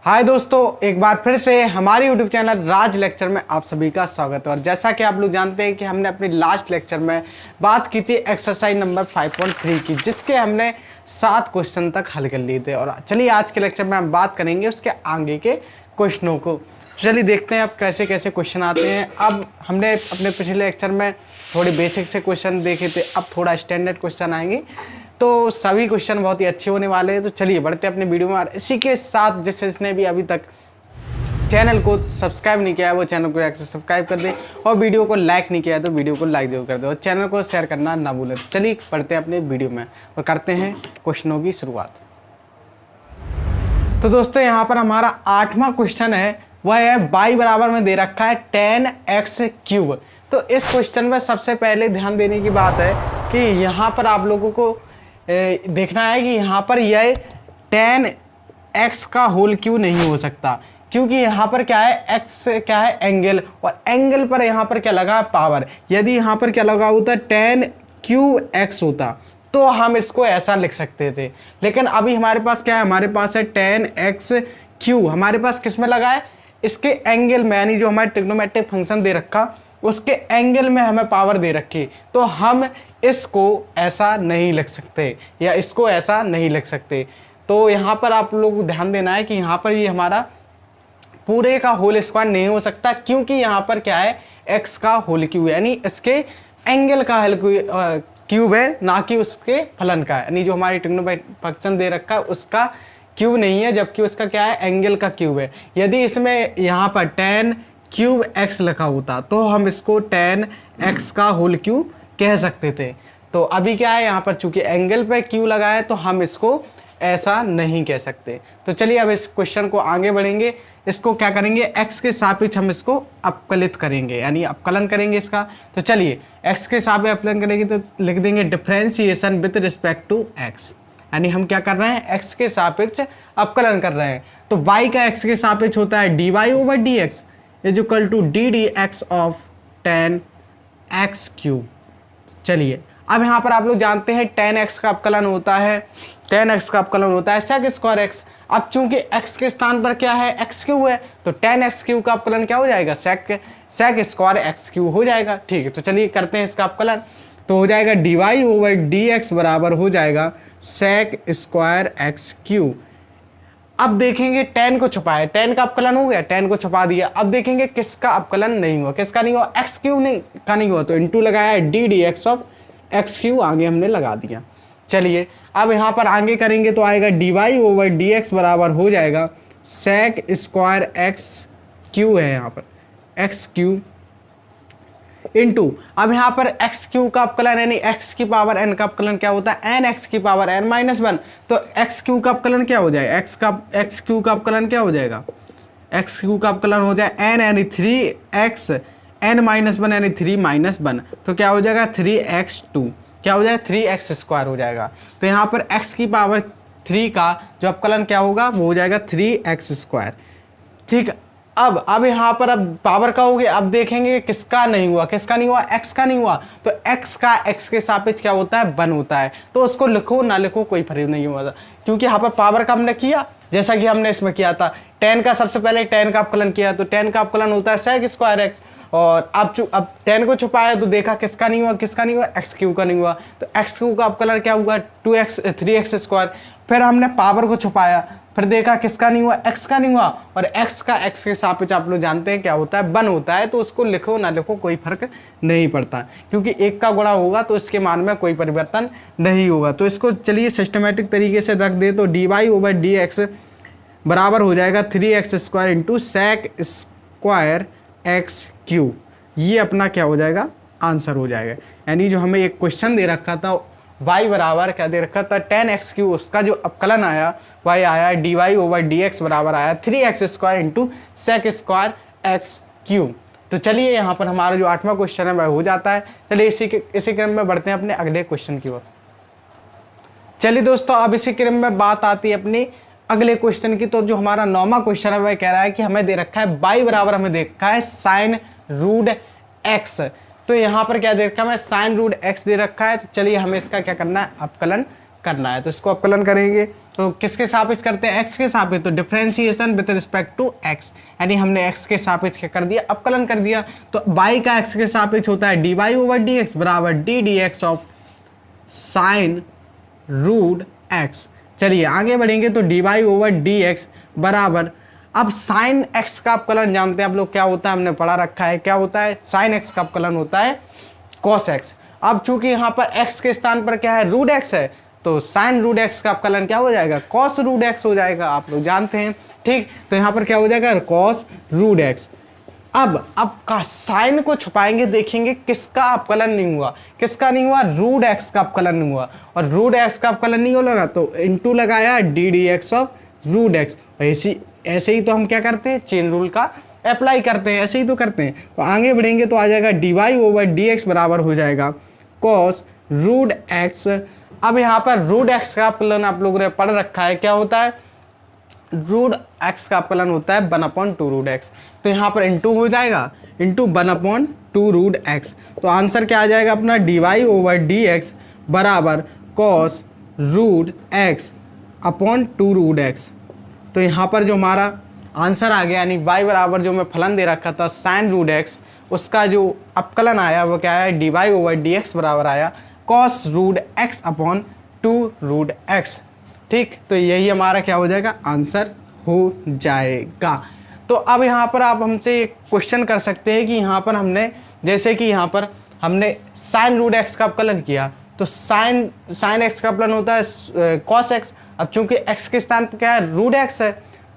हाय दोस्तों, एक बार फिर से हमारी यूट्यूब चैनल राज लेक्चर में आप सभी का स्वागत है। और जैसा कि आप लोग जानते हैं कि हमने अपनी लास्ट लेक्चर में बात की थी एक्सरसाइज नंबर 5.3 की, जिसके हमने 7 क्वेश्चन तक हल कर लिए थे। और चलिए आज के लेक्चर में हम बात करेंगे उसके आगे के क्वेश्चनों को। चलिए देखते हैं अब कैसे कैसे क्वेश्चन आते हैं। अब हमने अपने पिछले लेक्चर में थोड़ी बेसिक से क्वेश्चन देखे थे, अब थोड़ा स्टैंडर्ड क्वेश्चन आएंगे, तो सभी क्वेश्चन बहुत ही अच्छे होने वाले हैं। तो चलिए बढ़ते हैं अपने वीडियो में। और इसी के साथ जिसने भी अभी तक चैनल को सब्सक्राइब नहीं किया है वो चैनल को सब्सक्राइब कर दे, और वीडियो को लाइक नहीं किया है तो वीडियो को लाइक जरूर कर दे, और चैनल को शेयर करना ना भूलें। तो चलिए बढ़ते हैं अपने वीडियो में और करते हैं क्वेश्चनों की शुरुआत। तो दोस्तों यहाँ पर हमारा 8वां क्वेश्चन है, वह है y बराबर में दे रखा है 10x³। तो इस क्वेश्चन में सबसे पहले ध्यान देने की बात है कि यहाँ पर आप लोगों को देखना है कि यहाँ पर यह 10x का होल क्यू नहीं हो सकता, क्योंकि यहाँ पर क्या है, x क्या है एंगल, और एंगल पर यहाँ पर क्या लगा पावर। यदि यहाँ पर क्या लगा होता 10qx होता तो हम इसको ऐसा लिख सकते थे, लेकिन अभी हमारे पास क्या है, हमारे पास है 10x³ हमारे पास किस में लगा है, इसके एंगल में, यानी जो हमारे ट्रिग्नोमेट्रिक फंक्शन दे रखा उसके एंगल में हमें पावर दे रखी। तो हम इसको ऐसा नहीं लिख सकते या इसको ऐसा नहीं लिख सकते। तो यहाँ पर आप लोग को ध्यान देना है कि यहाँ पर ये हमारा पूरे का होल स्क्वायर नहीं हो सकता, क्योंकि यहाँ पर क्या है x का होल क्यूब है, यानी इसके एंगल का क्यूब है, ना कि उसके फलन का, यानी जो हमारी ट्रिग्नोमेट्रिक फंक्शन दे रखा है उसका क्यूब नहीं है, जबकि उसका क्या है एंगल का क्यूब है। यदि इसमें यहाँ पर 10qx लिखा होता तो हम इसको 10x का होल क्यूब कह सकते थे। तो अभी क्या है, यहाँ पर चूंकि एंगल पे क्यू लगा है तो हम इसको ऐसा नहीं कह सकते। तो चलिए अब इस क्वेश्चन को आगे बढ़ेंगे। इसको क्या करेंगे, x के सापेक्ष हम इसको अपकलित करेंगे, यानी अपकलन करेंगे इसका। तो चलिए x के सापेक्ष अपकलन करेंगे तो लिख देंगे differentiation with respect to x, यानी हम क्या कर रहे हैं x के सापेक्ष अपकलन कर रहे हैं। तो y का x के सापेक्ष होता है dy/dx is equal to ddx of 10x³। चलिए अब यहाँ पर आप लोग जानते हैं 10x का अपकलन होता है, 10x का अपकलन होता है sec² x। अब चूंकि x के स्थान पर क्या है x³ है, तो 10x³ का अपकलन क्या हो जाएगा, sec² x³ हो जाएगा। ठीक है, तो चलिए करते हैं इसका अपकलन। तो हो जाएगा dy/dx बराबर हो जाएगा sec² x³। अब देखेंगे 10 को छुपाया, 10 का अपकलन हो गया, 10 को छुपा दिया। अब देखेंगे किसका अपकलन नहीं हुआ, किसका नहीं हुआ, x³ का नहीं हुआ, तो इंटू लगाया ddx ऑफ x³ आगे हमने लगा दिया। चलिए अब यहाँ पर आगे करेंगे तो आएगा dy/dx बराबर हो जाएगा sec² x³ है यहाँ पर x³ इंटू, अब यहाँ पर x³ का अपकलन यानी x की पावर n का अपकलन क्या होता है, nx की पावर n-1। तो x³ का अपकलन क्या हो जाएगा, x³ का अपकलन क्या हो जाएगा, x³ का अपकलन हो जाए n यानी 3x n-1 यानी 3-1, तो क्या हो जाएगा 3x², क्या हो जाएगा 3x² हो जाएगा। तो यहाँ पर x की पावर 3 का जो अपकलन क्या होगा वो हो जाएगा 3x²। ठीक, अब यहाँ पर अब पावर का हो गया। अब देखेंगे किसका नहीं हुआ, किसका नहीं हुआ, x का नहीं हुआ। तो x का x के सापेक्ष क्या होता है 1 होता है, तो उसको लिखो ना लिखो कोई फर्क नहीं हुआ था, क्योंकि यहाँ पर पावर का हमने किया जैसा कि हमने इसमें किया था। 10 का सबसे पहले 10 का अपकलन किया, तो 10 का अपकलन होता है sec² x। और अब 10 को छुपाया तो देखा किसका नहीं हुआ, किसका नहीं हुआ, x³ का नहीं हुआ। तो x³ का अपकलन क्या हुआ 3x²। फिर हमने पावर को छुपाया, फिर देखा किसका नहीं हुआ, x का नहीं हुआ, और x का x के सापेक्ष आप लोग जानते हैं क्या होता है 1 होता है। तो उसको लिखो ना लिखो कोई फर्क नहीं पड़ता, क्योंकि 1 का गुणा होगा तो इसके मान में कोई परिवर्तन नहीं होगा। तो इसको चलिए सिस्टमेटिक तरीके से रख दे तो dy/dx बराबर हो जाएगा 3x² इंटू sec² x³। ये अपना क्या हो जाएगा, आंसर हो जाएगा। यानी जो हमें एक क्वेश्चन दे रखा था y बराबर क्या दे रखा था 10x³, उसका जो अपकलन आया y आया dy/dx बराबर आया 3x² इंटू sec² x³। तो चलिए यहाँ पर हमारा जो 8वां क्वेश्चन है वह हो जाता है। चलिए इसी क्रम में बढ़ते हैं अपने अगले क्वेश्चन की ओर। चलिए दोस्तों अब इसी क्रम में बात आती है अपनी अगले क्वेश्चन की। तो जो हमारा 9वां क्वेश्चन है वह कह रहा है कि हमें दे रखा है y बराबर हमें दे रखा है sin √x। तो यहाँ पर क्या दे रखा है, sin √x दे रखा है। तो चलिए हमें इसका क्या करना है, अपकलन करना है। तो इसको अवकलन करेंगे तो किसके सापेक्ष करते हैं, एक्स के सापेक्ष। तो differentiation with respect to X, यानी हमने एक्स के सापेक्ष क्या कर दिया, अवकलन कर दिया। तो वाई का एक्स के सापेक्ष होता है D Y over D x बराबर d D x of sine root x. चलिए आगे बढ़ेंगे तो D Y over D x बराबर, अब साइन एक्स का अवकलन जानते हैं आप लोग क्या होता है, हमने पढ़ा रखा है क्या होता है, साइन एक्स का अवकलन होता है कॉस एक्स। अब चूंकि यहाँ पर एक्स के स्थान पर क्या है, रूट एक्स है, तो साइन रूट एक्स का अवकलन क्या हो जाएगा, कॉस रूट एक्स हो जाएगा, आप लोग जानते हैं। ठीक, तो यहाँ पर क्या हो जाएगा, कॉस रूट एक्स। अब का साइन को छुपाएंगे, देखेंगे किसका अवकलन नहीं हुआ, किसका नहीं हुआ, रूट एक्स का अवकलन नहीं हुआ। और रूट एक्स का अवकलन नहीं होगा तो इनटू लगाया D D x of root X. ऐसे ही तो हम क्या करते हैं, चेन रूल का अप्लाई करते हैं, ऐसे ही तो करते हैं। तो आगे बढ़ेंगे तो आ जाएगा D Y over D x बराबर हो जाएगा कॉस रूट एक्स। अब यहाँ पर रूट एक्स का अवकलन आप लोगों ने पढ़ रखा है क्या होता है, रूट एक्स का अवकलन होता है 1/2 रूट एक्स। तो यहाँ पर इंटू हो जाएगा, इंटू 1/2 रूट एक्स। तो आंसर क्या आ जाएगा अपना, d Y over D x बराबर cos root x upon 2 root x. तो यहाँ पर जो हमारा आंसर आ गया, यानी y बराबर जो मैं फलन दे रखा था साइन रूट एक्स, उसका जो अवकलन आया वो क्या है, D Y over D x बराबर आया cos root x upon 2 root X. ठीक, तो यही हमारा क्या हो जाएगा, आंसर हो जाएगा। तो अब यहाँ पर आप हमसे एक क्वेश्चन कर सकते हैं कि यहाँ पर हमने, जैसे कि यहाँ पर हमने साइन रूट एक्स का अवकलन किया, तो साइन एक्स का अवकलन होता है कॉस एक्स। अब चूंकि एक्स के स्थान पर क्या है, रूट एक्स है,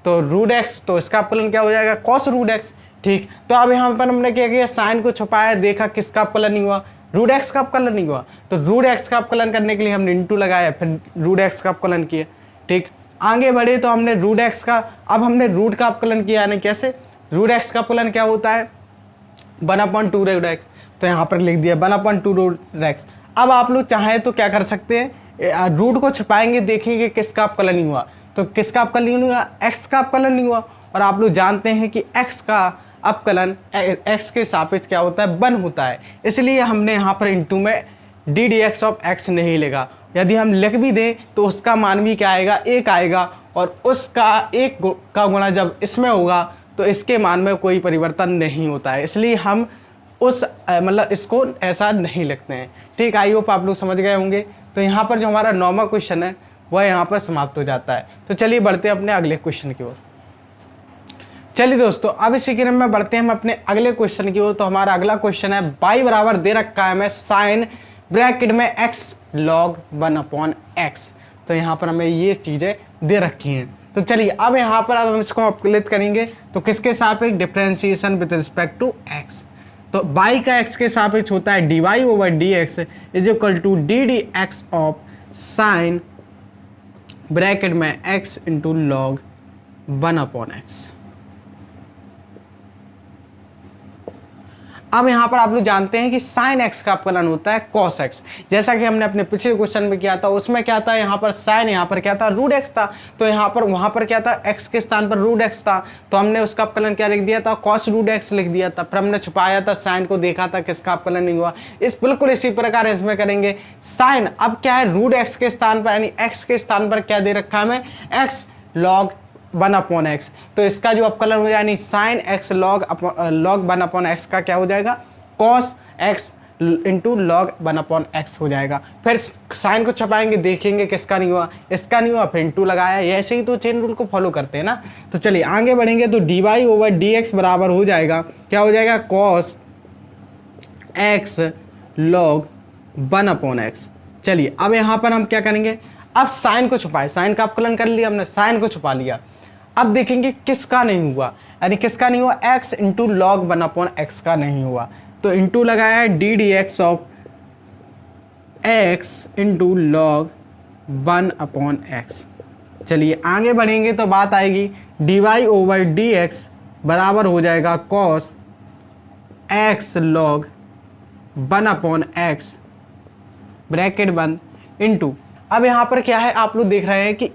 तो रूट एक्स, तो इसका अवकलन क्या हो जाएगा, कॉस रूट एक्स। ठीक, तो अब यहाँ पर हमने क्या किया, साइन को छुपाया, देखा किसका अवकलन नहीं हुआ, रूट एक्स का अवकलन नहीं हुआ। तो रूट एक्स का अवकलन करने के लिए हमने इंटू लगाया, फिर रूट एक्स का अवकलन किया। ठीक, आगे बढ़े तो हमने रूट एक्स का, अब हमने रूट का अवकलन किया, यानी कैसे, रूट एक्स का अवकलन क्या होता है 1/2 रूट एक्स। तो यहाँ पर लिख दिया 1/2 रूट एक्स। अब आप लोग चाहें तो क्या कर सकते हैं, रूट को छुपाएंगे, देखेंगे किसका अवकलन नहीं हुआ। तो किसका अवकलन नहीं हुआ, एक्स का अवकलन नहीं हुआ। और आप लोग जानते हैं कि एक्स का अवकलन एक्स के सापेक्ष क्या होता है, 1 होता है, इसलिए हमने यहाँ पर इंटू में D D x of x नहीं लिखा। यदि हम लिख भी दें तो उसका मान भी क्या आएगा, 1 आएगा, और उसका 1 का गुणा जब इसमें होगा तो इसके मान में कोई परिवर्तन नहीं होता है, इसलिए हम उस मतलब इसको ऐसा नहीं लिखते हैं। ठीक, आई होप आप लोग समझ गए होंगे। तो यहाँ पर जो हमारा 9वां क्वेश्चन है वह यहाँ पर समाप्त हो जाता है। तो चलिए बढ़ते हैं अपने अगले क्वेश्चन की ओर। चलिए दोस्तों, अब इसी क्रम में बढ़ते हैं हम अपने अगले क्वेश्चन की ओर। तो हमारा अगला क्वेश्चन है, y बराबर दे रखा है हमें साइन ब्रैकेट में x log 1/x। तो यहाँ पर हमें ये चीज़ें दे रखी हैं। तो चलिए अब यहाँ पर अब हम इसको अवकलित करेंगे, तो किसके सापेक्ष, differentiation with respect to x। तो y का x के सापेक्ष होता है D Y over D X is equal to D D x of sine bracket में x इंटू लॉग 1/x। अब यहाँ पर आप लोग जानते हैं कि साइन एक्स का अवकलन होता है कॉस एक्स, जैसा कि हमने अपने पिछले क्वेश्चन में किया था। उसमें क्या था, यहाँ पर साइन, यहाँ पर क्या था, रूट एक्स था। तो यहाँ पर वहाँ पर क्या था, एक्स के स्थान पर रूट एक्स था, तो हमने उसका अवकलन क्या लिख दिया था, कॉस रूट एक्स लिख दिया था। फिर हमने छुपाया था साइन को, देखा था किसका अवकलन नहीं हुआ। बिल्कुल इसी प्रकार इसमें करेंगे। साइन अब क्या है, रूट एक्स के स्थान पर, यानी एक्स के स्थान पर क्या दे रखा है हमें, एक्स लॉग 1/x। तो इसका जो अवकलन हो जाए, यानी साइन एक्स लॉग 1/x का क्या हो जाएगा, cos x into log 1/x हो जाएगा। फिर साइन को छपाएंगे, देखेंगे किसका नहीं हुआ, इसका नहीं हुआ, फिर इंटू लगाया। ऐसे ही तो चेन रूल को फॉलो करते हैं ना। तो चलिए आगे बढ़ेंगे तो D Y over D x बराबर हो जाएगा, क्या हो जाएगा, कॉस एक्स लॉग 1/x। चलिए अब यहाँ पर हम क्या करेंगे, अब साइन को छुपाए, साइन का अवकलन कर लिया हमने, साइन को छुपा लिया। अब देखेंगे किसका नहीं हुआ, यानी किसका नहीं हुआ, x इंटू लॉग 1/x का नहीं हुआ। तो इंटू लगाया है D D x of x into log 1/x। चलिए आगे बढ़ेंगे तो बात आएगी D Y over D x बराबर हो जाएगा cos x log 1/x bracket 1 into, अब यहाँ पर क्या है, आप लोग देख रहे हैं कि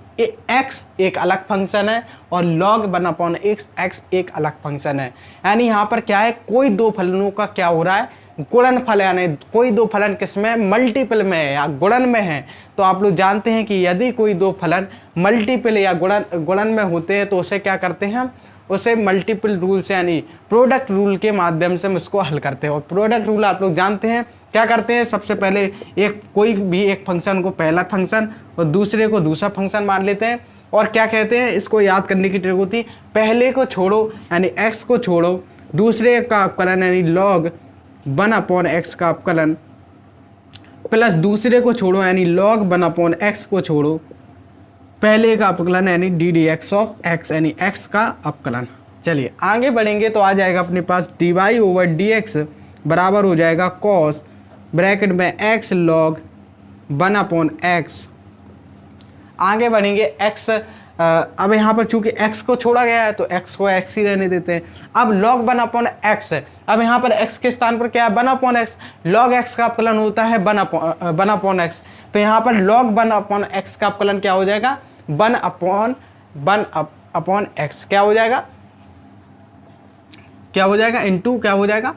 x एक अलग फंक्शन है और log 1/x एक अलग फंक्शन है। यानी यहाँ पर क्या है, कोई दो फलनों का क्या हो रहा है, गुणनफल यानी कोई दो फलन किसमें मल्टीपल में है या गुणन में है, तो आप लोग जानते हैं कि यदि कोई दो फलन मल्टीपल या गुणन में होते हैं तो उसे क्या करते हैं हम, उसे मल्टीपल रूल से यानी प्रोडक्ट रूल के माध्यम से हम इसको हल करते हैं। और प्रोडक्ट रूल आप लोग जानते हैं क्या करते हैं, सबसे पहले कोई भी एक फंक्शन को पहला फंक्शन और दूसरे को दूसरा फंक्शन मान लेते हैं और क्या कहते हैं, इसको याद करने की ट्रिक होती, पहले को छोड़ो यानी x को छोड़ो, दूसरे का अवकलन यानी log 1/x का अवकलन प्लस दूसरे को छोड़ो यानी log 1/x को छोड़ो, पहले का अवकलन यानी ddx ऑफ x यानी x का अवकलन। चलिए आगे बढ़ेंगे तो आ जाएगा अपने पास dy/dx बराबर हो जाएगा cos ब्रैकेट में x log 1/x। आगे बढ़ेंगे x, अब यहाँ पर चूंकि x को छोड़ा गया है तो x को x ही रहने देते हैं। अब log 1/x है, अब यहाँ पर x के स्थान पर क्या है 1/x, log x का अवकलन होता है 1/x, तो यहाँ पर log 1/x का अवकलन क्या हो जाएगा 1/x क्या हो जाएगा, इंटू क्या हो जाएगा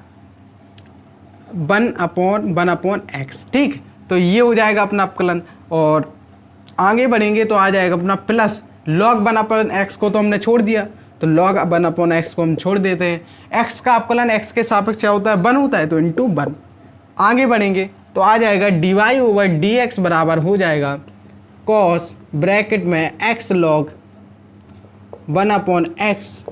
1/x। ठीक, तो ये हो जाएगा अपना अवकलन। और आगे बढ़ेंगे तो आ जाएगा अपना प्लस log 1/x को तो हमने छोड़ दिया, तो log 1/x को हम छोड़ देते हैं। x का अवकलन x के सापेक्ष क्या होता है 1 होता है, तो इंटू 1। आगे बढ़ेंगे तो आ जाएगा dy/dx बराबर हो जाएगा cos ब्रैकेट में x log 1/x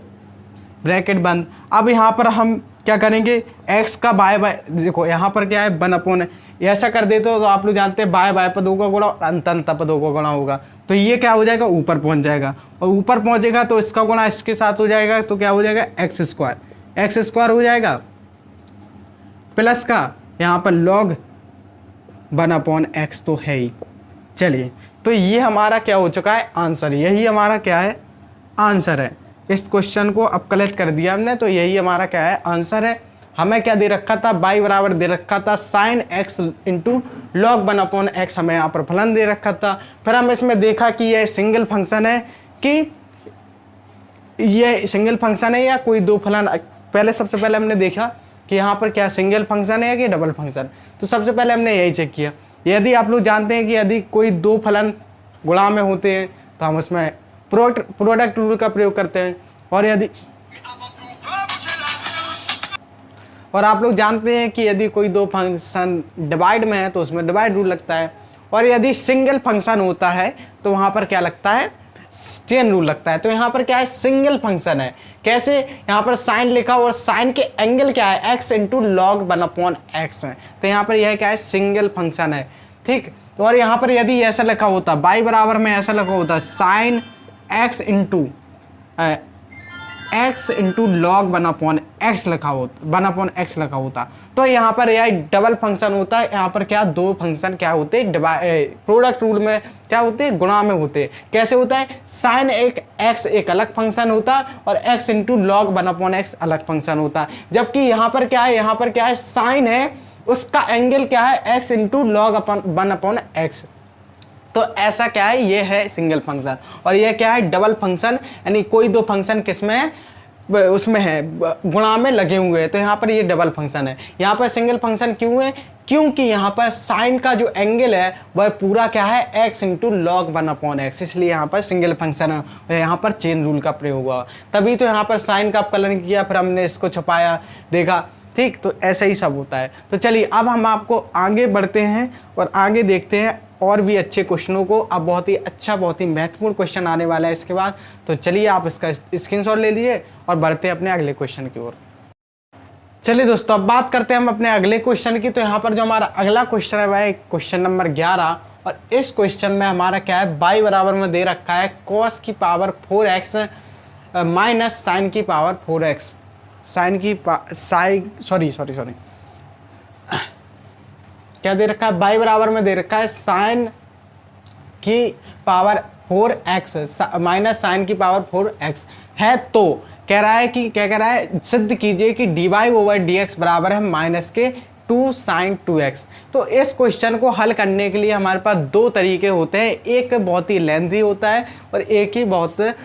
ब्रैकेट बंद। अब यहाँ पर हम क्या करेंगे, x का बाय देखो यहाँ पर क्या है 1/, ऐसा कर देते हो तो आप लोग जानते हैं बाय पदों का गुणा और अंत पदों का गुणा होगा, तो ये क्या हो जाएगा ऊपर पहुँच जाएगा, और ऊपर पहुँचेगा तो इसका गुणा इसके साथ हो जाएगा, तो क्या हो जाएगा x² हो जाएगा प्लस का यहाँ पर log 1/x तो है ही। चलिए तो ये हमारा क्या हो चुका है आंसर, यही हमारा क्या है आंसर है। इस क्वेश्चन को अपकलित कर दिया हमने, तो यही हमारा क्या है आंसर है। हमें क्या दे रखा था, y बराबर दे रखा था sin x into log 1/x, हमें यहाँ पर फलन दे रखा था। फिर हम इसमें देखा कि ये सिंगल फंक्शन है कि ये सिंगल फंक्शन है या कोई दो फलन, सबसे पहले हमने देखा कि यहाँ पर क्या सिंगल फंक्शन है कि डबल फंक्शन, तो सबसे पहले हमने यही चेक किया। यदि आप लोग जानते हैं कि यदि कोई दो फलन गुणा में होते हैं तो हम उसमें प्रोडक्ट रूल का प्रयोग करते हैं, और आप लोग जानते हैं कि यदि कोई दो फंक्शन डिवाइड में है तो उसमें डिवाइड रूल लगता है, और यदि सिंगल फंक्शन होता है तो वहाँ पर क्या लगता है चेन रूल लगता है। तो यहाँ पर क्या है सिंगल फंक्शन है, कैसे, यहाँ पर साइन लिखा और साइन के एंगल क्या है x इंटू log 1/x है, तो यहाँ पर यह क्या है सिंगल फंक्शन है। ठीक, और यहाँ पर यदि ऐसा लिखा होता y बराबर में ऐसा लिखा होता sign x into log 1/x लिखा होता, तो यहाँ पर यह डबल फंक्शन होता है। यहाँ पर क्या दो फंक्शन क्या होते हैं प्रोडक्ट रूल में क्या होते हैं गुणा में होते हैं। कैसे होता है, साइन x एक अलग फंक्शन होता है और x इंटू log 1/x अलग फंक्शन होता है, जबकि यहाँ पर क्या है साइन है उसका एंगल क्या है x इंटू log 1/x। तो ऐसा क्या है, ये है सिंगल फंक्शन, और ये क्या है डबल फंक्शन, यानी कोई दो फंक्शन किसमें है उसमें है गुणा में लगे हुए हैं, तो यहाँ पर ये डबल फंक्शन है। यहाँ पर सिंगल फंक्शन क्यों है, क्योंकि यहाँ पर साइन का जो एंगल है वह पूरा क्या है x इंटू log 1/x, इसलिए यहाँ पर सिंगल फंक्शन है, यहाँ पर चेन रूल का प्रयोग हुआ, तभी तो यहाँ पर साइन का अपकलन किया, फिर हमने इसको छुपाया देखा। ठीक, तो ऐसा ही सब होता है। तो चलिए अब हम आपको आगे बढ़ते हैं और आगे देखते हैं और भी अच्छे क्वेश्चनों को। अब बहुत ही महत्वपूर्ण क्वेश्चन आने वाला है इसके बाद, तो चलिए आप इसका स्क्रीनशॉट ले लीजिए और बढ़ते हैं अपने अगले क्वेश्चन की ओर। चलिए दोस्तों अब बात करते हैं हम अपने अगले क्वेश्चन की। तो यहाँ पर जो हमारा अगला क्वेश्चन है वह है क्वेश्चन नंबर 11, और इस क्वेश्चन में हमारा क्या है y बराबर में दे रखा है cos की पावर 4x माइनस साइन की पावर 4x, क्या दे रखा है y बराबर में दे रखा है साइन की पावर 4x माइनस साइन की पावर 4x है। तो कह रहा है कि क्या कह रहा है, सिद्ध कीजिए कि dy/dx बराबर है -2 2 sin 2x। तो इस क्वेश्चन को हल करने के लिए हमारे पास दो तरीके होते हैं, एक बहुत ही लेंथी होता है और एक ही बहुत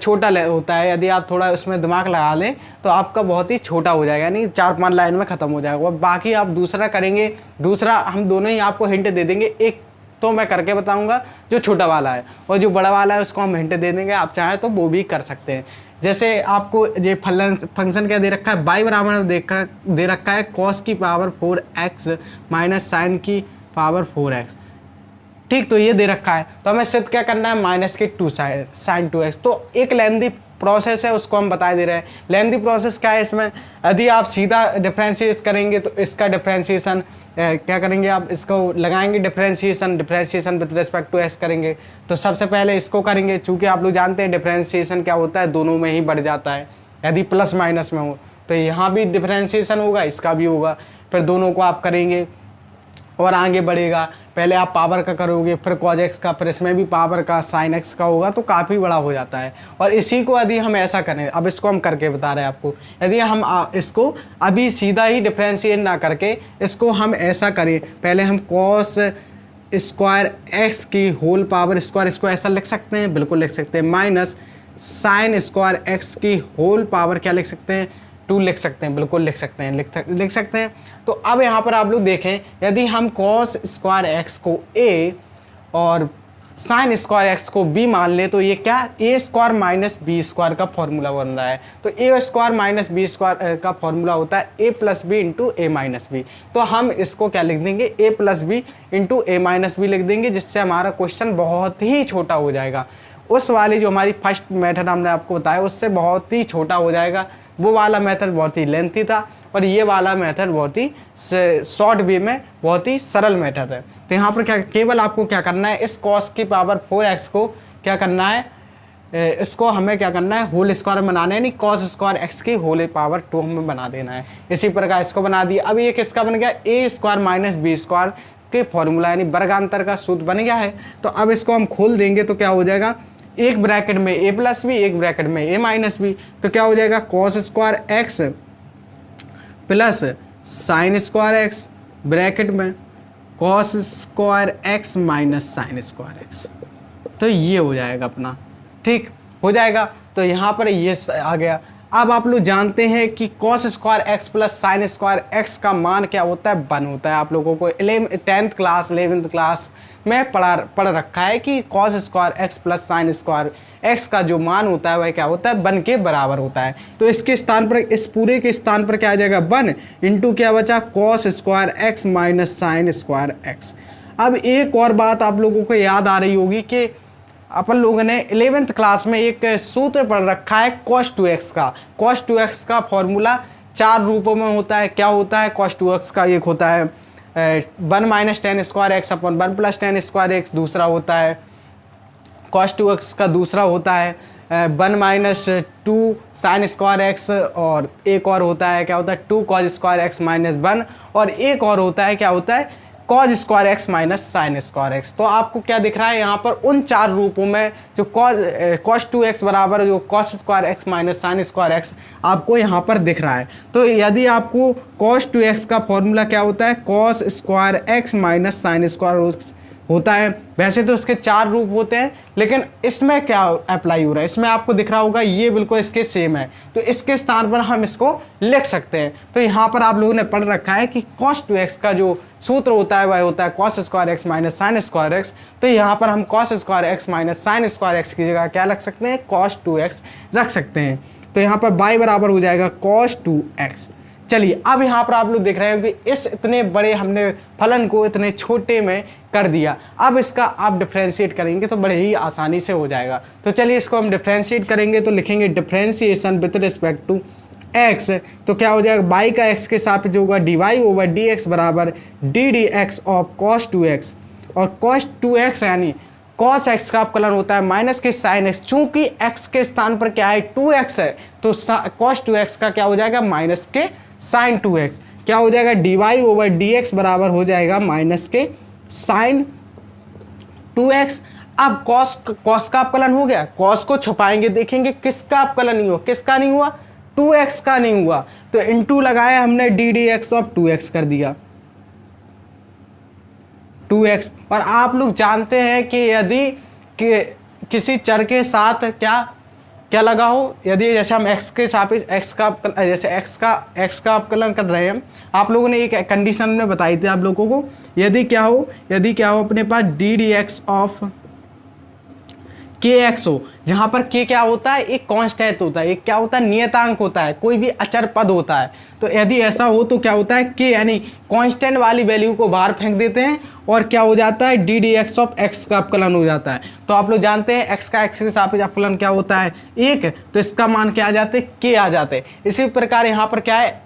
छोटा होता है। यदि आप थोड़ा उसमें दिमाग लगा लें तो आपका बहुत ही छोटा हो जाएगा, यानी 4-5 लाइन में ख़त्म हो जाएगा। और बाकी आप दूसरा करेंगे, दूसरा हम दोनों ही आपको हिंट दे देंगे, एक तो मैं करके बताऊंगा जो छोटा वाला है और जो बड़ा वाला है उसको हम हिंट दे देंगे, आप चाहें तो वो भी कर सकते हैं। जैसे आपको ये फंक्शन क्या दे रखा है, y बराबर दे रखा है cos की पावर 4x माइनस साइन की पावर 4x। ठीक, तो ये दे रखा है, तो हमें सिर्फ क्या करना है, माइनस के 2 साइन 2x। तो एक लेंथी प्रोसेस है, उसको हम बता दे रहे हैं। लेंथी प्रोसेस क्या है इसमें, यदि आप सीधा डिफरेंशिएट करेंगे तो इसका डिफरेंशिएशन क्या करेंगे, आप इसको लगाएंगे differentiation with respect to X करेंगे। तो सबसे पहले इसको करेंगे, चूँकि आप लोग जानते हैं डिफरेंशिएशन क्या होता है, दोनों में ही बढ़ जाता है। यदि प्लस माइनस में हो तो यहाँ भी डिफरेंशिएशन होगा, इसका भी होगा, फिर दोनों को आप करेंगे और आगे बढ़ेगा। पहले आप पावर का करोगे, फिर cos x का, फिर इसमें भी पावर का sin x का होगा, तो काफ़ी बड़ा हो जाता है। और इसी को यदि हम ऐसा करें, अब इसको हम करके बता रहे हैं आपको, यदि हम इसको अभी सीधा ही डिफरेंशिएट ना करके इसको हम ऐसा करें, पहले हम cos स्क्वायर x की होल पावर स्क्वायर, इसको ऐसा लिख सकते हैं, बिल्कुल लिख सकते हैं, माइनस sin स्क्वायर x की होल पावर क्या लिख सकते हैं, 2 लिख सकते हैं, बिल्कुल लिख सकते हैं, लिख सकते हैं। तो अब यहाँ पर आप लोग देखें, यदि हम cos स्क्वायर एक्स को a और sin स्क्वायर एक्स को b मान लें तो ये क्या, a square minus B square का फॉर्मूला बन रहा है। तो a square minus B square का फॉर्मूला होता है a plus B into A minus B. तो हम इसको क्या लिख देंगे, a plus B into A minus B लिख देंगे, जिससे हमारा क्वेश्चन बहुत ही छोटा हो जाएगा। उस वाली जो हमारी फर्स्ट मेथड हमने आपको बताया उससे बहुत ही छोटा हो जाएगा। वो वाला मेथड बहुत ही लेंथी था और ये वाला मेथड बहुत ही शॉर्ट वे में बहुत ही सरल मेथड है। तो यहाँ पर क्या, केवल आपको क्या करना है, इस cos की पावर 4x को क्या करना है, इसको हमें क्या करना है, होल स्क्वायर बनाना है, यानी cos स्क्वायर एक्स की होल पावर 2 हमें बना देना है। इसी प्रकार इसको बना दिया। अब ये किसका बन गया, a square minus B square के फॉर्मूला, यानी वर्गांतर का सूत्र बन गया है। तो अब इसको हम खोल देंगे तो क्या हो जाएगा, एक ब्रैकेट में a प्लस बी, एक ब्रैकेट में a माइनस बी। तो क्या हो जाएगा, cos square x plus sine square x bracket में cos square x minus sine square x. तो ये हो जाएगा अपना, ठीक हो जाएगा। तो यहाँ पर ये आ गया। अब आप लोग जानते हैं कि cos square x plus sine square x का मान क्या होता है, 1 होता है। आप लोगों को 10th क्लास 11th क्लास में पढ़ रखा है कि cos square x plus sine square x का जो मान होता है वह क्या होता है, 1 के बराबर होता है। तो इसके स्थान पर, इस पूरे के स्थान पर क्या आ जाएगा, 1 इंटू क्या बचा, cos square x minus sine square x. अब एक और बात आप लोगों को याद आ रही होगी कि अपन लोगों ने 11th क्लास में एक सूत्र पढ़ रखा है cos 2x का। cos 2x का फॉर्मूला 4 रूपों में होता है। क्या होता है, cos 2x का एक होता है 1 minus ten square x upon 1 plus ten square x, दूसरा होता है cos 2x का दूसरा होता है 1 माइनस 2 साइन स्क्वायर एक्स, और एक और होता है क्या होता है 2 cos स्क्वायर एक्स माइनस 1, और एक और होता है क्या होता है cos square x minus sine square x. तो आपको क्या दिख रहा है यहाँ पर, उन 4 रूपों में जो cos 2x बराबर जो cos square x minus sine square x आपको यहाँ पर दिख रहा है। तो यदि आपको cos 2x का फॉर्मूला क्या होता है, cos square x minus sine square x होता है। वैसे तो इसके 4 रूप होते हैं, लेकिन इसमें क्या अप्लाई हो रहा है, इसमें आपको दिख रहा होगा ये बिल्कुल इसके सेम है, तो इसके स्थान पर हम इसको लिख सकते हैं। तो यहाँ पर आप लोगों ने पढ़ रखा है कि cos 2x का जो सूत्र होता है वह होता है cos square x minus sine square x. तो यहाँ पर हम cos square x minus sine square x की जगह क्या रख सकते हैं, cos 2x रख सकते हैं। तो यहाँ पर y बराबर हो जाएगा cos 2x। चलिए, अब यहाँ पर आप लोग देख रहे हो कि इस इतने बड़े हमने फलन को इतने छोटे में कर दिया। अब इसका आप डिफ्रेंशिएट करेंगे तो बड़े ही आसानी से हो जाएगा। तो चलिए इसको हम डिफ्रेंशिएट करेंगे, तो लिखेंगे differentiation with respect to x। तो क्या हो जाएगा, y का x के सापेक्ष होगा dy ओवर dx बराबर D dx of cos 2x। और cos 2x यानी cos x का अपकलन होता है माइनस के साइन x। चूंकि x के स्थान पर क्या है 2x है, तो cos 2x का क्या हो जाएगा, माइनस के साइन 2x। क्या हो जाएगा, dy ओवर dx बराबर हो जाएगा माइनस के साइन 2x। अब cos का अपकलन हो गया, cos को छुपाएंगे, देखेंगे किसका अपकलन नहीं हुआ, किसका नहीं हुआ, 2x का नहीं हुआ। तो इनटू लगाया हमने डी dx ऑफ 2x कर दिया। 2x। और आप लोग जानते हैं कि यदि किसी चर के साथ क्या लगा हो, यदि जैसे हम x के सापेक्ष जैसे x का अवकलन कर रहे हैं, आप लोगों ने एक कंडीशन में बताई थी आप लोगों को, यदि क्या हो अपने पास d D x of kx हो, जहां पर k क्या होता है, एक कांस्टेंट होता है, एक क्या होता है, नियतांक होता है, कोई भी अचर पद होता है। तो यदि ऐसा हो तो क्या होता है, k यानी कांस्टेंट वाली वैल्यू को बाहर फेंक देते हैं और क्या हो जाता है, D D x of x का अवकलन हो जाता है। तो आप लोग जानते हैं x का x के सापेक्ष अवकलन क्या होता है, 1, तो इसका मान क्या आ जाते हैं, k आ जाते हैं। इसी प्रकार यहाँ पर क्या है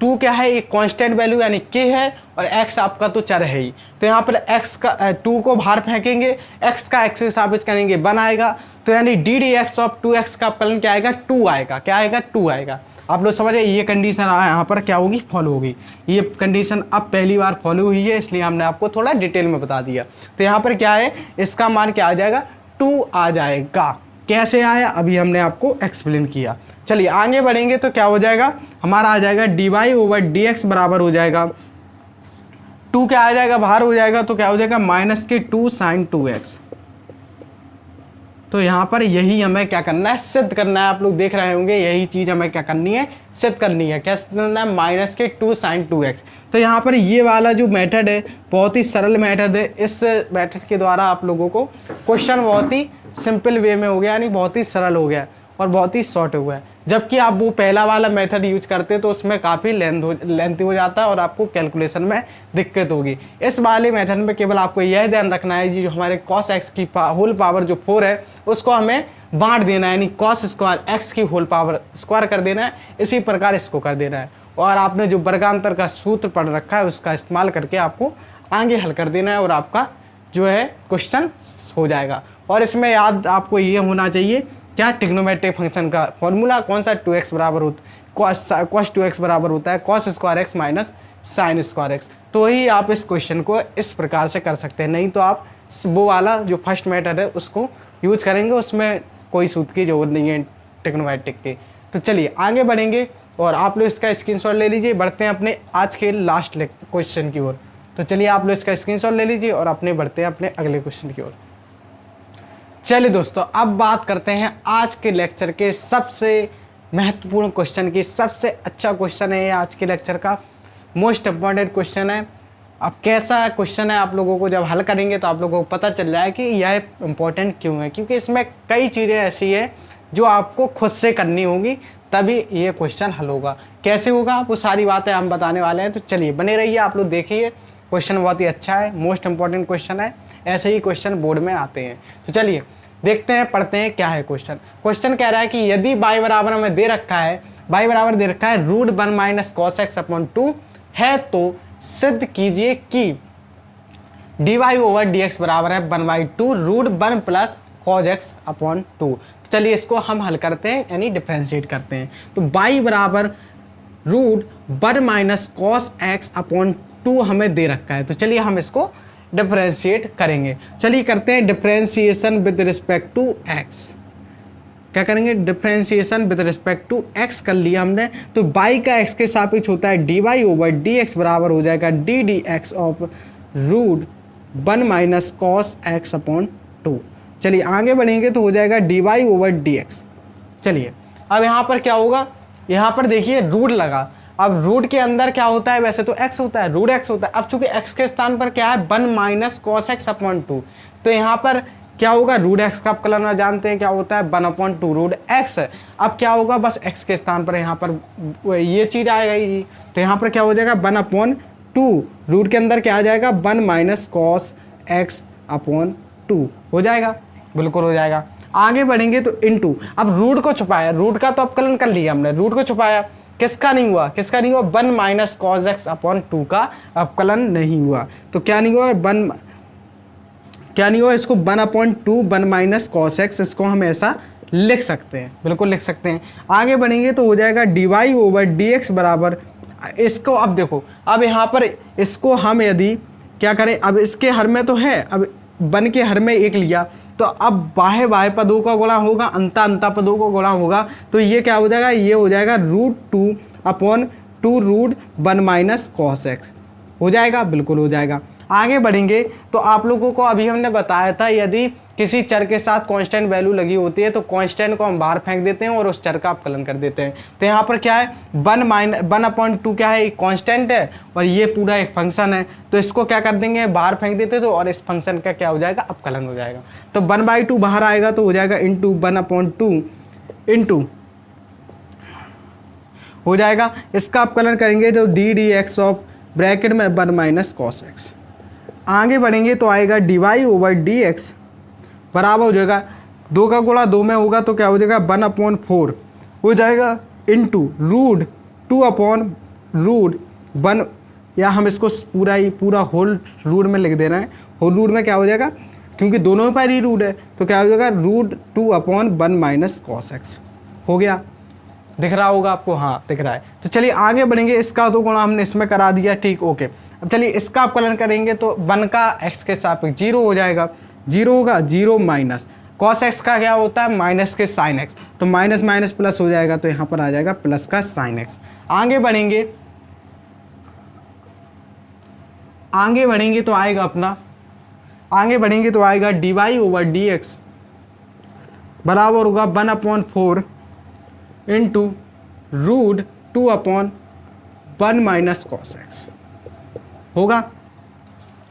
2 क्या है, एक कांस्टेंट वैल्यू यानी k है, और x आपका तो चर है ही। तो यहाँ पर x का 2 को बाहर फेंकेंगे, x का x से सापेक्ष करेंगे 1 आएगा, तो यानी D D x of 2x का अवकलन क्या आएगा, 2 आएगा। क्या आएगा, 2 आएगा। आप लोग समझे, ये कंडीशन यहाँ पर क्या होगी, फॉलो होगी। ये कंडीशन अब पहली बार फॉलो हुई है, इसलिए हमने आपको थोड़ा डिटेल में बता दिया। तो यहाँ पर क्या है, इसका मान क्या आ जाएगा, 2 आ जाएगा। कैसे आया अभी हमने आपको एक्सप्लेन किया। चलिए आगे बढ़ेंगे तो क्या हो जाएगा, हमारा आ जाएगा D Y over D x बराबर हो जाएगा 2 क्या आ जाएगा, बाहर हो जाएगा, तो क्या हो जाएगा -2 sin 2x। तो यहाँ पर यही हमें क्या करना है, सिद्ध करना है। आप लोग देख रहे होंगे यही चीज़ हमें क्या करनी है, सिद्ध करनी है। क्या सिद्ध करना है, -2 sin 2x। तो यहाँ पर ये वाला जो मेथड है बहुत ही सरल मेथड है। इस मेथड के द्वारा आप लोगों को क्वेश्चन बहुत ही सिंपल वे में हो गया, यानी बहुत ही सरल हो गया और बहुत ही शॉर्ट हो गया। जबकि आप वो पहला वाला मेथड यूज करते तो उसमें काफ़ी लेंथी हो जाता है और आपको कैलकुलेशन में दिक्कत होगी। इस वाले मेथड में केवल आपको यह ध्यान रखना है जी, जो हमारे cos x की होल पावर जो 4 है उसको हमें बांट देना है, यानी cos स्क्वायर x की होल पावर स्क्वायर कर देना है। इसी प्रकार इसको कर देना है, और आपने जो वर्गांतर का सूत्र पढ़ रखा है उसका इस्तेमाल करके आपको आगे हल कर देना है, और आपका जो है क्वेश्चन हो जाएगा। और इसमें याद आपको ये होना चाहिए क्या, ट्रिग्नोमेट्रिक फंक्शन का फॉर्मूला कौन सा, 2x बराबर होता cos 2x बराबर होता है cos square x minus sine square x। तो ही आप इस क्वेश्चन को इस प्रकार से कर सकते हैं, नहीं तो आप वो वाला जो फर्स्ट मेथड है उसको यूज करेंगे, उसमें कोई सूत्र की जरूरत नहीं है ट्रिग्नोमेट्रिक की। तो चलिए आगे बढ़ेंगे और आप लोग इसका स्क्रीनशॉट ले लीजिए। बढ़ते हैं अपने आज के लास्ट क्वेश्चन की ओर। तो चलिए आप लोग इसका स्क्रीनशॉट ले लीजिए और अपने बढ़ते हैं अपने अगले क्वेश्चन की ओर। चलिए दोस्तों, अब बात करते हैं आज के लेक्चर के सबसे महत्वपूर्ण क्वेश्चन की। सबसे अच्छा क्वेश्चन है ये आज के लेक्चर का, मोस्ट इम्पॉर्टेंट क्वेश्चन है। अब कैसा क्वेश्चन है, आप लोगों को जब हल करेंगे तो आप लोगों को पता चल जाए कि यह इम्पोर्टेंट क्यों है, क्योंकि इसमें कई चीज़ें ऐसी है जो आपको खुद से करनी होगी, तभी ये क्वेश्चन हल होगा। कैसे होगा वो सारी बातें हम बताने वाले हैं। तो चलिए बने रहिए, आप लोग देखिए, क्वेश्चन बहुत ही अच्छा है, मोस्ट इम्पॉर्टेंट क्वेश्चन है। ऐसे ही क्वेश्चन बोर्ड में आते हैं। तो चलिए देखते हैं, पढ़ते हैं क्या है क्वेश्चन। क्वेश्चन कह रहा है कि यदि y बराबर हमें दे रखा है, y बराबर दे रखा है √1 माइनस cos x अपॉन 2 है, तो सिद्ध कीजिए कि dy ओवर dx बराबर है 1/2 √1 प्लस cos x अपॉन 2। तो चलिए इसको हम हल करते हैं, यानी डिफ्रेंशिएट करते हैं। तो y बराबर √1 माइनस cos x अपॉन 2 हमें दे रखा है, तो चलिए हम इसको डिफरेंशिएट करेंगे। चलिए करते हैं differentiation with respect to x। क्या करेंगे, differentiation with respect to x कर लिया हमने। तो y का x के सापेक्ष होता है dy ओवर dx बराबर हो जाएगा D D x of √1 minus cos x upon 2। चलिए आगे बढ़ेंगे तो हो जाएगा dy ओवर dx। चलिए अब यहाँ पर क्या होगा, यहाँ पर देखिए रूट लगा। अब रूट के अंदर क्या होता है, वैसे तो x होता है, √x होता है। अब चूंकि x के स्थान पर क्या है 1 माइनस cos x अपॉन 2, तो यहाँ पर क्या होगा, √x का अवकलन जानते हैं क्या होता है 1/2 √x। अब क्या होगा, बस x के स्थान पर यहाँ पर ये चीज़ आएगा ही, तो यहाँ पर क्या हो जाएगा 1/2, रूट के अंदर क्या आ जाएगा 1 माइनस cos x अपॉन 2 हो जाएगा, बिल्कुल हो जाएगा। आगे बढ़ेंगे तो इनटू, अब रूट को छुपाया, रूट का तो अवकलन कर लिया हमने, रूट को छुपाया, किसका नहीं हुआ, 1 माइनस cos x अपॉन 2 का अवकलन नहीं हुआ। तो क्या नहीं हुआ, क्या नहीं हुआ, इसको 1/2 1 माइनस cos x, इसको हम ऐसा लिख सकते हैं, बिल्कुल लिख सकते हैं। आगे बढ़ेंगे तो हो जाएगा dy ओवर dx बराबर, इसको अब देखो, अब यहाँ पर इसको हम यदि क्या करें, अब इसके हर में तो है, अब 1 के हर में 1 लिया, तो अब बाह्य पदों का गुणा होगा, अंता पदों का गुणा होगा, तो ये क्या हो जाएगा, ये हो जाएगा √2 अपॉन 2 √1 माइनस cos x हो जाएगा, बिल्कुल हो जाएगा। आगे बढ़ेंगे तो आप लोगों को अभी हमने बताया था यदि किसी चर के साथ कांस्टेंट वैल्यू लगी होती है तो कांस्टेंट को हम बाहर फेंक देते हैं और उस चर का अपकलन कर देते हैं। तो यहाँ पर क्या है 1/2 क्या है, एक कांस्टेंट है और ये पूरा एक फंक्शन है, तो इसको क्या कर देंगे बाहर फेंक देते तो और इस फंक्शन का क्या हो जाएगा अपकलन हो जाएगा। तो 1/2 बाहर आएगा तो हो जाएगा इंटू 1/2 इंटू हो जाएगा, इसका अपकलन करेंगे तो D D x of bracket में 1 माइनस कॉस एक्स। आगे बढ़ेंगे तो आएगा dy ओवर डी एक्स बराबर हो जाएगा 2 का गुणा 2 में होगा तो क्या हो जाएगा 1/4 हो जाएगा इंटू √2/√1, या हम इसको पूरा होल रूट में लिख देना है। होल रूट में क्या हो जाएगा क्योंकि दोनों पर ही रूट है तो क्या हो जाएगा √2/1 माइनस कॉस एक्स। हो गया, दिख रहा होगा आपको, हाँ दिख रहा है। तो चलिए आगे बढ़ेंगे, इसका तो गुणा हमने इसमें करा दिया, ठीक ओके। अब चलिए इसका अपकलन करेंगे तो 1 का x के सापेक्ष 0 हो जाएगा, 0 होगा 0 माइनस कॉस एक्स का क्या होता है माइनस के साइन एक्स, तो माइनस माइनस प्लस हो जाएगा तो यहाँ पर आ जाएगा प्लस का साइन एक्स। आगे बढ़ेंगे तो आएगा अपना, आगे बढ़ेंगे तो आएगा dy ओवर डी एक्स बराबर होगा 1/4 इंटू √2/1 माइनस कॉस एक्स होगा,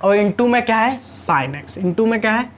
और इंटू में क्या है साइन एक्स, इंटू में क्या है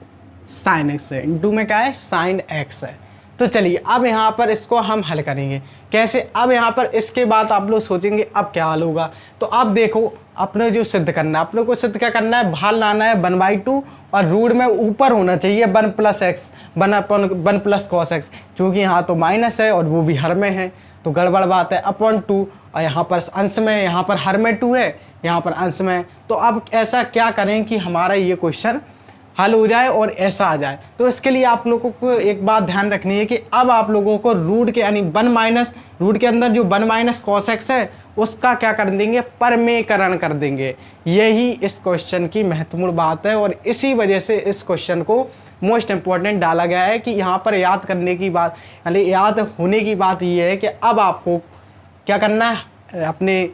साइन एक्स है, इंटू में क्या है साइन एक्स है। तो चलिए अब यहाँ पर इसको हम हल करेंगे कैसे। अब यहाँ पर इसके बाद आप लोग सोचेंगे अब क्या हल होगा, तो अब देखो अपने जो सिद्ध करना है, अपने को सिद्ध क्या करना है, बाहर लाना है 1/2 और रूट में ऊपर होना चाहिए 1 plus x 1 plus cos x, चूँकि यहाँ तो माइनस है और वो भी हर में है तो गड़बड़ बात है अपॉन 2, और यहाँ पर अंश में, यहाँ पर हर में 2 है, यहाँ पर अंश में। तो अब ऐसा क्या करें कि हमारा ये क्वेश्चन हल हो जाए और ऐसा आ जाए। तो इसके लिए आप लोगों को एक बात ध्यान रखनी है कि अब आप लोगों को रूट के यानी 1 माइनस रूट के अंदर जो 1 माइनस कॉस एक्स है उसका क्या कर देंगे परमेकरण कर देंगे। यही इस क्वेश्चन की महत्वपूर्ण बात है और इसी वजह से इस क्वेश्चन को मोस्ट इंपॉर्टेंट डाला गया है कि यहाँ पर याद करने की बात यानी याद होने की बात ये है कि अब आपको क्या करना है, अपने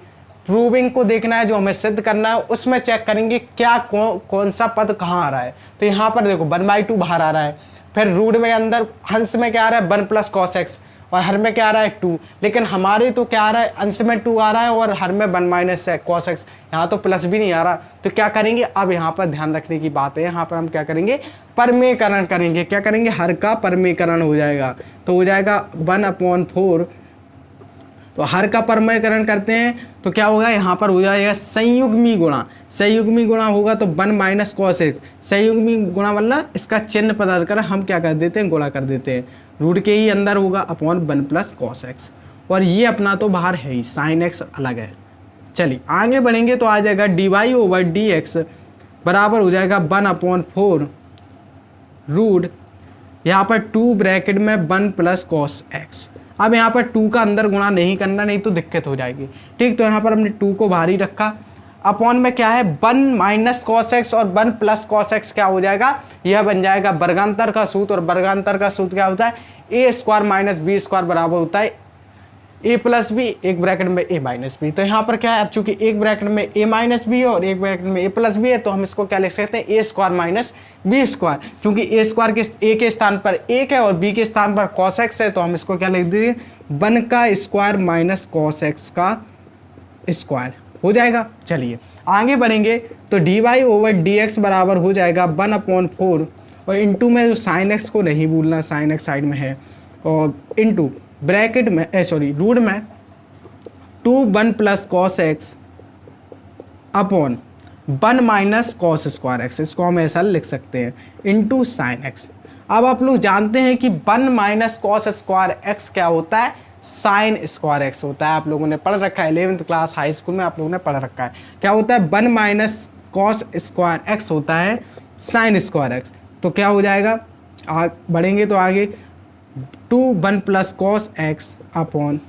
प्रूविंग को देखना है, जो हमें सिद्ध करना है उसमें चेक करेंगे क्या कौन सा पद कहाँ आ रहा है। तो यहाँ पर देखो 1/2 बाहर आ रहा है, फिर रूट में अंदर अंश में क्या आ रहा है 1 प्लस कॉस एक्स और हर में क्या आ रहा है 2, लेकिन हमारे तो क्या आ रहा है अंश में 2 आ रहा है और हर में 1 माइनस कॉस एक्स, यहाँ तो प्लस भी नहीं आ रहा। तो क्या करेंगे, अब यहाँ पर ध्यान रखने की बात है, यहाँ पर हम क्या करेंगे परमेकरण करेंगे। क्या करेंगे, हर का परमेकरण हो जाएगा, तो हो जाएगा 1/4। तो हर का परमेकरण करते हैं तो क्या होगा, यहाँ पर हो जाएगा संयुग्मी गुणा, संयुग्मी गुणा होगा तो 1 माइनस कॉस एक्स, संयुग्मी गुणा मतलब इसका चिन्ह पता कर हम क्या कर देते हैं गुणा कर देते हैं, रूट के ही अंदर होगा अपॉन 1 प्लस कॉस एक्स, और ये अपना तो बाहर है ही, साइन एक्स अलग है। चलिए आगे बढ़ेंगे तो आ जाएगा dy ओवर डी एक्स बराबर हो जाएगा 1/4 रूट यहाँ पर 2 ब्रैकेट में 1 प्लस कॉस एक्स। अब यहाँ पर 2 का अंदर गुणा नहीं करना, नहीं तो दिक्कत हो जाएगी, ठीक। तो यहाँ पर हमने 2 को बाहर ही रखा, अपॉन में क्या है 1 माइनस कॉस एक्स और 1 प्लस कॉस एक्स क्या हो जाएगा, यह बन जाएगा वर्गांतर का सूत्र, और वर्गांतर का सूत्र क्या होता है a square minus B square बराबर होता है a प्लस बी एक ब्रैकेट में a माइनस बी। तो यहाँ पर क्या है, अब चूंकि एक ब्रैकेट में a माइनस बी और एक ब्रैकेट में a प्लस बी है तो हम इसको क्या लिख सकते हैं a square minus B square, चूंकि a स्क्वायर के a के स्थान पर 1 है और b के स्थान पर cos x है तो हम इसको क्या लिख देंगे 1 का स्क्वायर माइनस cos x का स्क्वायर हो जाएगा। चलिए आगे बढ़ेंगे तो dy ओवर डी एक्स बराबर हो जाएगा 1/4 और इंटू में जो साइन एक्स को नहीं भूलना, साइन एक्स साइड में है, और इंटू ब्रैकेट में रूट में 2 1 plus cos X upon 1 minus cos square x, इसको हम ऐसा लिख सकते हैं इंटू साइन एक्स। अब आप लोग जानते हैं कि 1 माइनस कॉस स्क्वायर एक्स क्या होता है, साइन स्क्वायर एक्स होता है। आप लोगों ने पढ़ रखा है 11th क्लास हाई स्कूल में, आप लोगों ने पढ़ रखा है क्या होता है 1 माइनस कॉस स्क्वायर एक्स होता है साइन स्क्वायर एक्स। तो क्या हो जाएगा, बढ़ेंगे तो आगे 2 1 प्लस कॉस एक्स अपॉन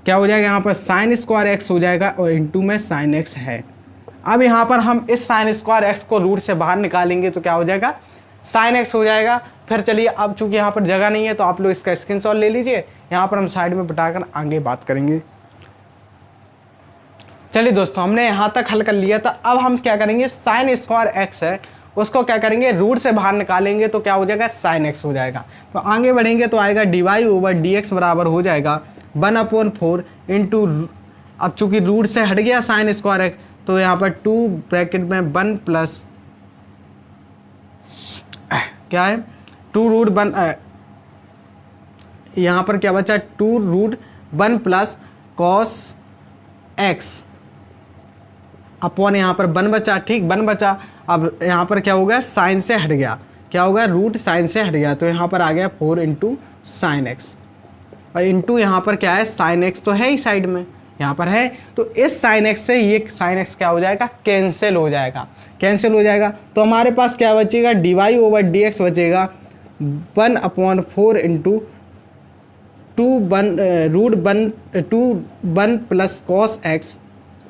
क्या हो जाएगा, यहाँ पर साइन स्क्वायर एक्स हो जाएगा और इंटू में साइन एक्स है। अब यहाँ पर हम इस साइन स्क्वायर एक्स को रूट से बाहर निकालेंगे तो क्या हो जाएगा साइन एक्स हो जाएगा। फिर चलिए अब चूंकि यहाँ पर जगह नहीं है तो आप लोग इसका स्क्रीनशॉट ले लीजिए, यहाँ पर हम साइड में बिठाकर आगे बात करेंगे। चलिए दोस्तों, हमने यहाँ तक हल कर लिया था। अब हम क्या करेंगे, साइन स्क्वायर एक्स है उसको क्या करेंगे, रूट से बाहर निकालेंगे तो क्या हो जाएगा, साइन एक्स हो जाएगा। तो आगे बढ़ेंगे तो आएगा dy ओवर dx बराबर हो जाएगा 1/4 इंटू, अब चूंकि रूट से हट गया साइन स्क्वायर एक्स तो यहाँ पर 2 ब्रैकेट में 1 प्लस क्या है 2 रूट 1, यहाँ पर क्या बचा 2 root 1 plus cos X upon यहाँ पर 1 बचा, ठीक 1 बचा। अब यहाँ पर क्या हो गया, साइन से हट गया, क्या होगा, रूट साइन से हट गया तो यहाँ पर आ गया 4 इंटू साइन एक्स, और इंटू यहाँ पर क्या है, साइन एक्स तो है ही साइड में, यहाँ पर है, तो इस साइन एक्स से ये साइन एक्स क्या हो जाएगा, कैंसिल हो जाएगा, कैंसिल हो जाएगा। तो हमारे पास क्या बचेगा, dy ओवर dx बचेगा 1/4 into 2 plus cos X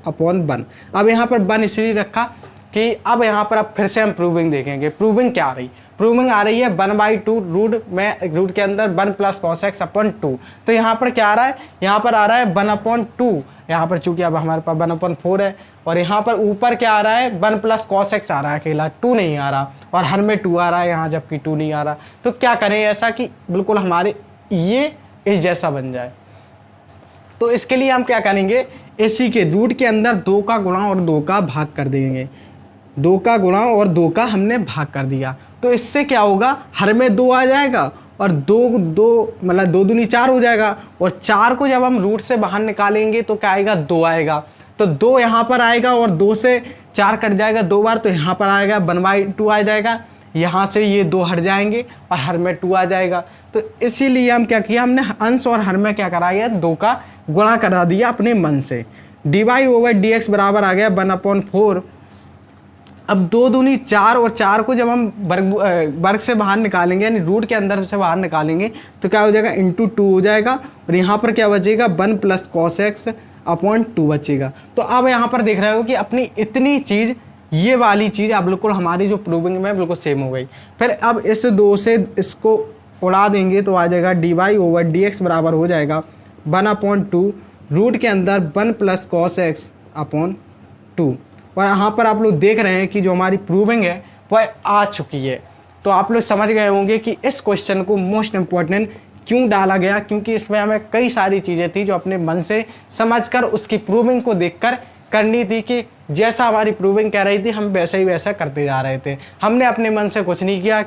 upon 1। अब यहाँ पर 1 इसलिए रखा कि अब यहाँ पर अब फिर से हम प्रूविंग देखेंगे। प्रूविंग क्या आ रही, प्रूविंग आ रही है 1/2 रूट में, रूट के अंदर 1 प्लस कॉस एक्स अपॉन 2। तो यहाँ पर क्या आ रहा है, यहाँ पर आ रहा है 1/2, यहाँ पर चूंकि अब हमारे पास 1/4 है, और यहाँ पर ऊपर क्या आ रहा है 1 प्लस कॉस एक्स आ रहा है अकेला, 2 नहीं आ रहा, और हर में 2 आ रहा है यहाँ, जबकि 2 नहीं आ रहा। तो क्या करें ऐसा कि बिल्कुल हमारे ये इस जैसा बन जाए। तो इसके लिए हम क्या करेंगे, इसी के रूट के अंदर 2 का गुणा और 2 का भाग कर देंगे, 2 का गुणा और 2 का हमने भाग कर दिया। तो इससे क्या होगा, हर में 2 आ जाएगा, और 2 मतलब 2 दूनी 4 हो जाएगा, और 4 को जब हम रूट से बाहर निकालेंगे तो क्या आएगा, 2 आएगा। तो 2 यहाँ पर आएगा और 2 से 4 कट जाएगा 2 बार, तो यहाँ पर आएगा 1/2 आ जाएगा, यहाँ से ये 2 हट जाएंगे और हर में 2 आ जाएगा। तो इसीलिए हम क्या किया, हमने अंश और हर में क्या कराया, 2 का गुणा करा दिया अपने मन से। dy ओवर dx बराबर आ गया 1/4। अब 2 दूनी 4, और 4 को जब हम वर्ग से बाहर निकालेंगे, यानी रूट के अंदर से बाहर निकालेंगे तो क्या हो जाएगा, इंटू 2 हो जाएगा, और यहाँ पर क्या बचेगा 1 प्लस कॉस एक्स अपॉन 2 बचेगा। तो अब यहाँ पर देख रहे हो कि अपनी इतनी चीज़, ये वाली चीज़ अब बिल्कुल हमारी जो प्रूविंग में बिल्कुल सेम हो गई। फिर अब इस 2 से इसको उड़ा देंगे तो आ जाएगा dy ओवर dx बराबर हो जाएगा 1/2 रूट के अंदर 1 प्लस कॉस एक्स अपॉन 2। और यहाँ पर आप लोग देख रहे हैं कि जो हमारी प्रूविंग है वह आ चुकी है। तो आप लोग समझ गए होंगे कि इस क्वेश्चन को मोस्ट इम्पॉर्टेंट क्यों डाला गया, क्योंकि इसमें हमें कई सारी चीज़ें थी जो अपने मन से समझकर उसकी प्रूविंग को देखकर करनी थी, कि जैसा हमारी प्रूविंग कह रही थी हम वैसा ही वैसा करते जा रहे थे। हमने अपने मन से कुछ नहीं किया,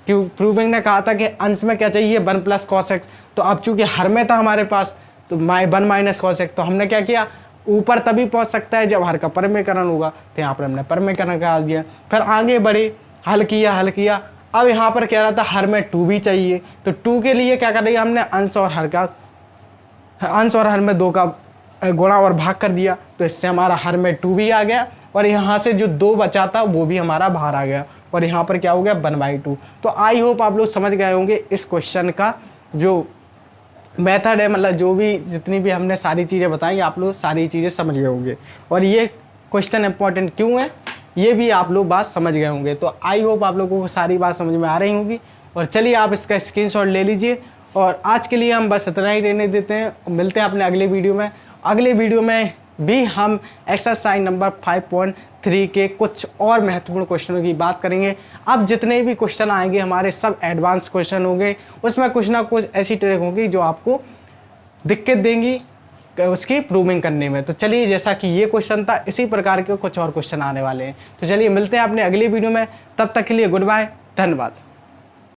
क्यों, प्रूविंग ने कहा था कि अंश में क्या चाहिए 1 प्लस कॉस एक्स, तो अब चूंकि हर में था हमारे पास तो 1 माइनस कॉस एक्स, तो हमने क्या किया, ऊपर तभी पहुंच सकता है जब हर का परमेकरण होगा, तो यहाँ पर हमने परमेकरण करा दिया। फिर आगे बढ़े, हल किया। अब यहाँ पर कह रहा था हर में 2 भी चाहिए, तो 2 के लिए क्या करेंगे, हमने अंश और हर में 2 का गुणा और भाग कर दिया, तो इससे हमारा हर में 2 भी आ गया, और यहाँ से जो 2 बचा था वो भी हमारा बाहर आ गया, और यहाँ पर क्या हो गया 1/2। तो आई होप आप लोग समझ गए होंगे इस क्वेश्चन का जो मेथड है, मतलब जो भी जितनी भी हमने सारी चीज़ें बताई आप लोग सारी चीज़ें समझ गए होंगे, और ये क्वेश्चन इंपॉर्टेंट क्यों है ये भी आप लोग बात समझ गए होंगे। तो आई होप आप लोगों को सारी बात समझ में आ रही होगी। और चलिए आप इसका स्क्रीनशॉट ले लीजिए, और आज के लिए हम बस इतना ही रहने देते हैं। मिलते हैं अपने अगले वीडियो में। अगले वीडियो में भी हम एक्सरसाइज नंबर 5.3 के कुछ और महत्वपूर्ण क्वेश्चनों की बात करेंगे। अब जितने भी क्वेश्चन आएंगे हमारे सब एडवांस क्वेश्चन होंगे, उसमें कुछ ना कुछ ऐसी ट्रिक होगी जो आपको दिक्कत देंगी उसकी प्रूविंग करने में। तो चलिए, जैसा कि ये क्वेश्चन था इसी प्रकार के कुछ और क्वेश्चन आने वाले हैं। तो चलिए मिलते हैं अपने अगली वीडियो में, तब तक के लिए गुड बाय, धन्यवाद।